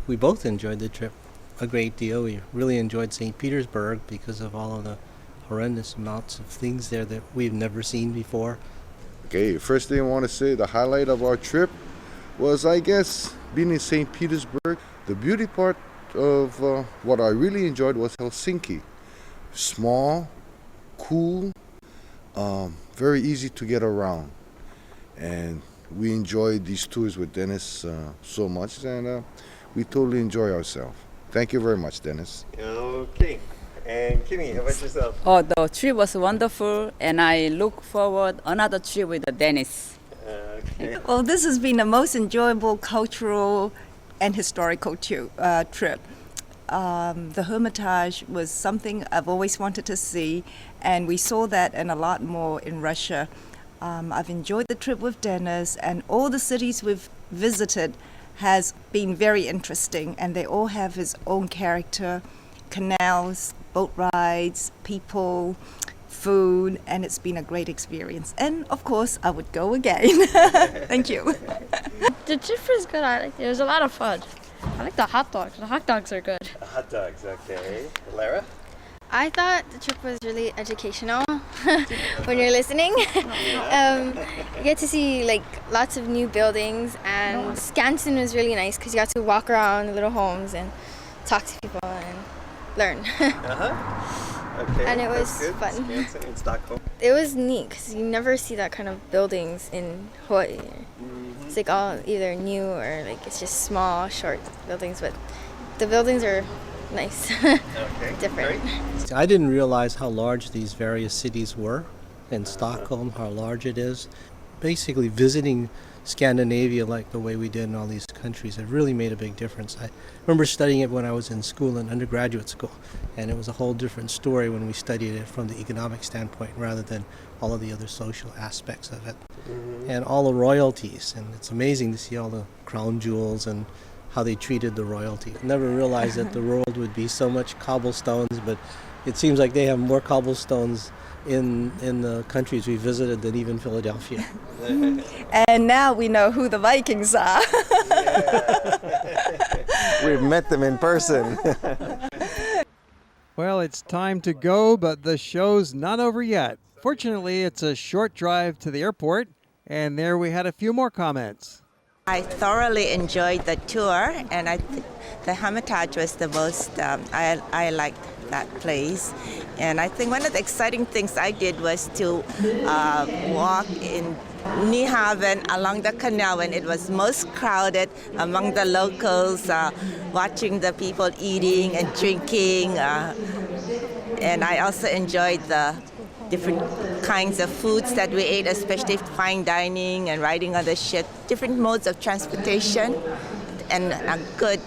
we both enjoyed the trip a great deal. We really enjoyed St. Petersburg because of all of the horrendous amounts of things there that we've never seen before. Okay, first thing I want to say, the highlight of our trip was, I guess, being in St. Petersburg. The beauty part of what I really enjoyed was Helsinki. Small, cool, very easy to get around. And we enjoyed these tours with Dennis so much, and we totally enjoy ourselves. Thank you very much, Dennis. Okay. And Kimmy, how about yourself? Oh, the trip was wonderful, and I look forward another trip with Dennis. Okay. Well, this has been the most enjoyable cultural and historical trip. The Hermitage was something I've always wanted to see, and we saw that and a lot more in Russia. I've enjoyed the trip with Dennis, and all the cities we've visited has been very interesting, and they all have its own character, canals, boat rides, people, food, and it's been a great experience. And of course, I would go again. Thank you. The trip was good. I liked it. It was a lot of fun. I like the hot dogs. The hot dogs are good. Hot dogs, okay. Lara? I thought the trip was really educational when you're listening. You get to see like lots of new buildings, and Skansen was really nice because you got to walk around the little homes and talk to people and learn. Okay. And it was that's good. fun. Skansen in Stockholm. It was neat because you never see that kind of buildings in Hawaii. It's like all either new or like it's just small, short buildings, but the buildings are nice. Okay. Different. Great. I didn't realize how large these various cities were in Stockholm, how large it is. Basically, visiting Scandinavia like the way we did in all these countries, it really made a big difference. I remember studying it when I was in school, in undergraduate school, and it was a whole different story when we studied it from the economic standpoint rather than all of the other social aspects of it. And all the royalties, and it's amazing to see all the crown jewels and how they treated the royalty. Never realized that the world would be so much cobblestones, but it seems like they have more cobblestones in the countries we visited than even Philadelphia. And now we know who the Vikings are. We've met them in person. Well, it's time to go, but the show's not over yet. Fortunately, it's a short drive to the airport, and there we had a few more comments. I thoroughly enjoyed the tour, and the Hermitage was the most, I liked that place. And I think one of the exciting things I did was to walk in Nyhavn along the canal when it was most crowded among the locals, watching the people eating and drinking. And I also enjoyed the different kinds of foods that we ate, especially fine dining and riding on the ship, different modes of transportation, and a good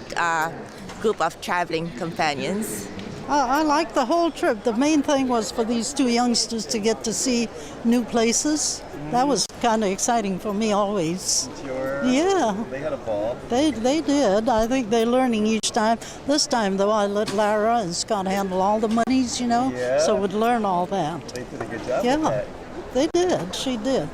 group of traveling companions. I liked the whole trip. The main thing was for these two youngsters to get to see new places. That was kind of exciting for me always. Sure. Yeah. They had a ball. They did. I think they're learning each time. This time, though, I let Lara and Scott handle all the monies, Yeah. so we'd learn all that. They did a good job Yeah, with that. they did. She did.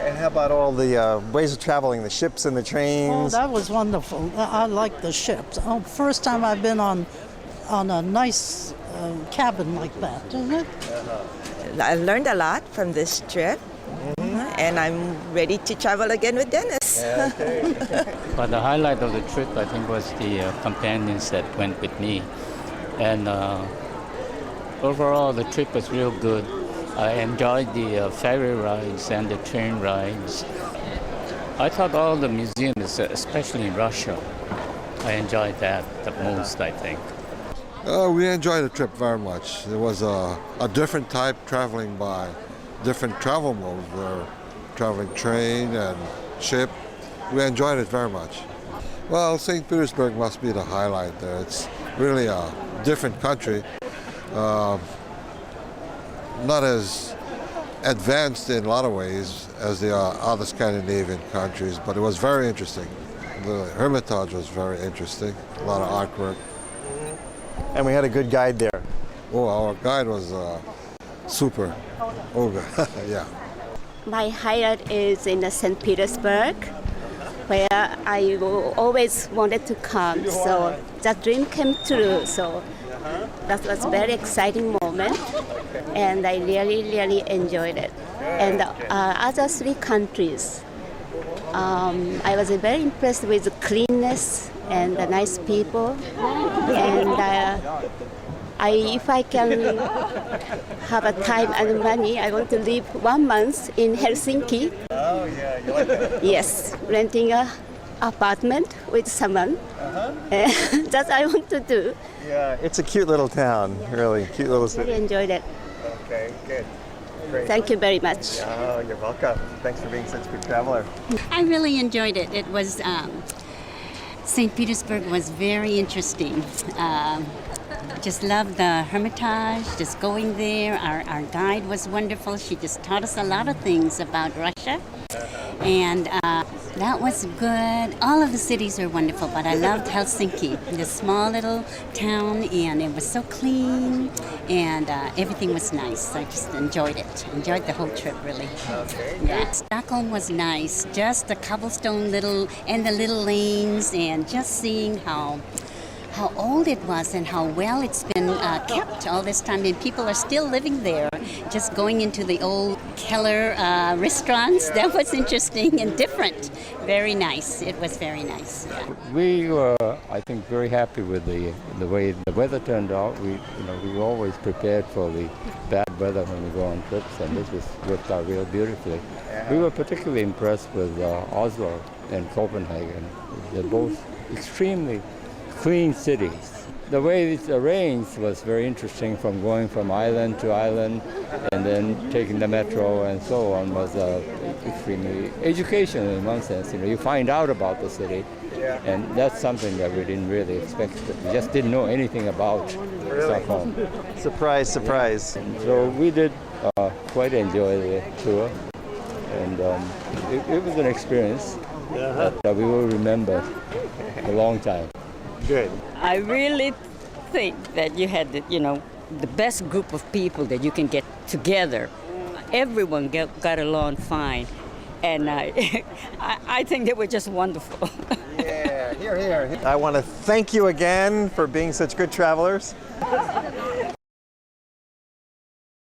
And how about all the ways of traveling, the ships and the Oh, trains? that was wonderful. I like the ships. Oh, first time I've been on a nice cabin like that, isn't it? I learned a lot from this trip, and I'm ready to travel again with Dennis. But the highlight of the trip, I think, was the companions that went with me. And overall, the trip was real good. I enjoyed the ferry rides and the train rides. I thought all the museums, especially in Russia, I enjoyed that the most, I think. We enjoyed the trip very much. It was a different type, traveling by different travel modes. We're traveling train and ship. We enjoyed it very much. Well, St. Petersburg must be the highlight there. It's really a different country. Not as advanced in a lot of ways as the other Scandinavian countries, but it was very interesting. The Hermitage was very interesting, a lot of artwork. And we had a good guide there. Oh, our guide was super. Olga, yeah. My highlight is in St. Petersburg. where I always wanted to come. So that dream came true. So that was a very exciting moment, and I really enjoyed it. And other 3 countries, I was very impressed with the cleanness and the nice people. And if I can have a time and money, I want to live 1 month in Helsinki. Oh, yeah, you like that? Yes, renting a apartment with someone. That's I want to do. Yeah, it's a cute little town, really. Cute little city. Really enjoyed it. Okay, good. Great. Thank you very much. Oh, you're welcome. Thanks for being such a good traveler. I really enjoyed it. It was, St. Petersburg was very interesting. Just loved the Hermitage, just going there. Our guide was wonderful. She just taught us a lot of things about Russia. And that was good. All of the cities are wonderful, but I loved Helsinki, the small little town, and it was so clean, and everything was nice. I just enjoyed it. Enjoyed the whole trip, really. Okay. Yeah. Stockholm was nice. Just the cobblestone and the little lanes, and just seeing how old it was and how well it's been kept all this time, and people are still living there, just going into the old Keller restaurants. That was interesting and different. Very nice. It was very nice. Yeah. We were, I think, very happy with the way the weather turned out. We were always prepared for the bad weather when we go on trips, and this worked out real beautifully. We were particularly impressed with Oslo and Copenhagen. They're both extremely clean cities. The way it's arranged was very interesting, from going from island to island and then taking the metro and so on was extremely educational in one sense. You find out about the city, and that's something that we didn't really expect. We just didn't know anything about Stockholm. Surprise, surprise. So we did quite enjoy the tour, and it was an experience that we will remember a long time. Good. I really think that you had, the best group of people that you can get together. Everyone got along fine, and I think they were just wonderful. Yeah, here. I want to thank you again for being such good travelers.